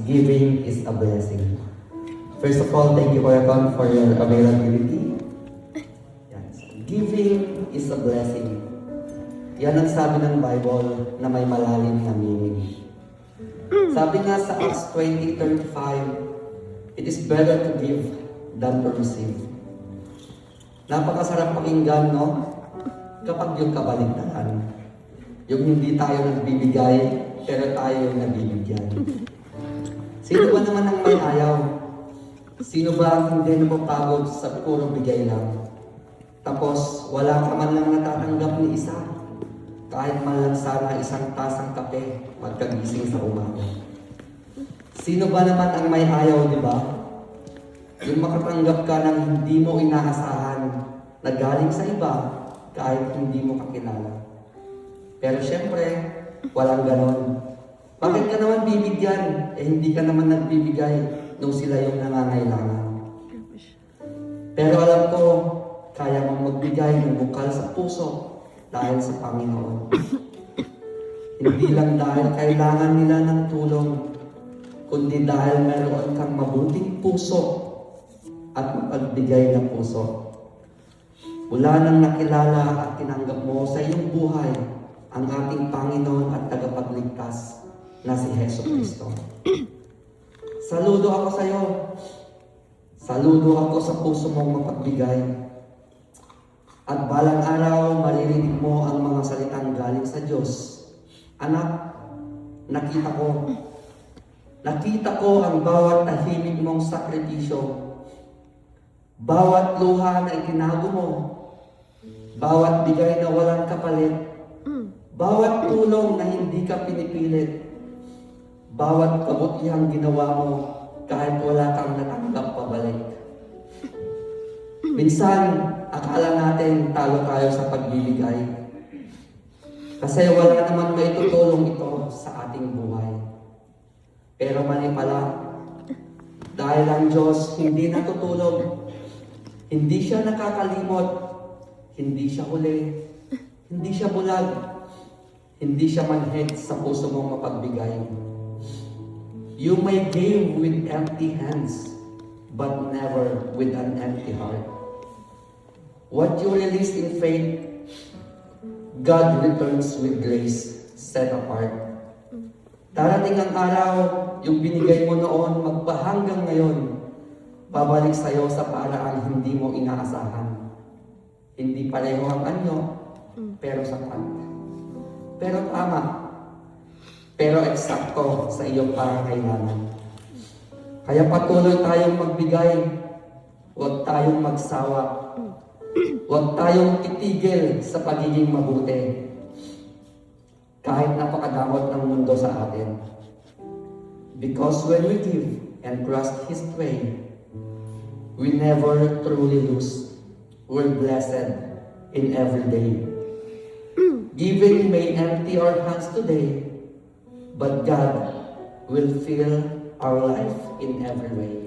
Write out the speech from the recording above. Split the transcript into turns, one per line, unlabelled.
Giving is a blessing. First of all, thank you, Kuya for your availability. Yan. Giving is a blessing. Yan ang sabi ng Bible na may malalim na meaning. Sabi nga sa Acts 20:35, it is better to give than to receive. Napakasarap pakinggan, no? Kapag yung kabaligtaran. Yung hindi tayo nagbibigay, pero tayo yung nabibigyan. Sino ba naman ang may ayaw? Sino ba ang hindi napapagod sa puro bigay lang? Tapos, wala ka man lang natatanggap ni isa. Kahit man lang sana isang tasang kape pagkagising sa umaga. Sino ba naman ang may ayaw, di ba? Yung makatanggap ka ng hindi mo inaasahan na galing sa iba kahit hindi mo kakilala. Pero syempre, walang ganon. Bakit ka naman bibigyan? Hindi ka naman nagbibigay nung sila yung nangangailangan. Pero alam ko, kaya mong magbigay ng bukal sa puso dahil sa Panginoon. Hindi lang dahil kailangan nila ng tulong, kundi dahil meron kang mabuting puso at mapagbigay na puso. Mula nang nakilala at tinanggap mo sa iyong buhay ang ating Panginoon at tagapagligtas na si Hesus Kristo. Saludo ako sa iyo. Saludo ako sa puso mong mapagbigay. At balang araw, maririnig mo ang mga salitang galing sa Diyos. Anak, nakita ko ang bawat tahimik mong sakripisyo. Bawat luha na itinago mo. Bawat bigay na walang kapalit. Bawat tulong na hindi ka pinipilit. Bawat kabutihang ginawa mo kahit wala kang natanggap pabalik. Minsan, akala natin talo tayo sa pagbibigay. Kasi wala naman maitutulong ito sa ating buhay. Pero mali pala, dahil ang Diyos hindi natutulog, hindi siya nakakalimot, hindi siya huli, hindi siya bulag, hindi siya manhid sa puso mong mapagbigay. You may give with empty hands, but never with an empty heart. What you release in faith, God returns with grace set apart. Darating ang araw, yung binigay mo noon, magpahanggang ngayon, babalik sa'yo sa paraang hindi mo inaasahan. Hindi pareho ang anyo, pero sapat. Pero tama. Pero eksakto sa iyong pangangailangan. Kaya patuloy tayong magbigay. Huwag tayong magsawa. Huwag tayong titigil sa pagiging mabuti. Kahit napakadamot ng mundo sa atin. Because when we give and trust His way, we never truly lose. We're blessed in every day. Giving may empty our hands today, but God will fill our life in every way.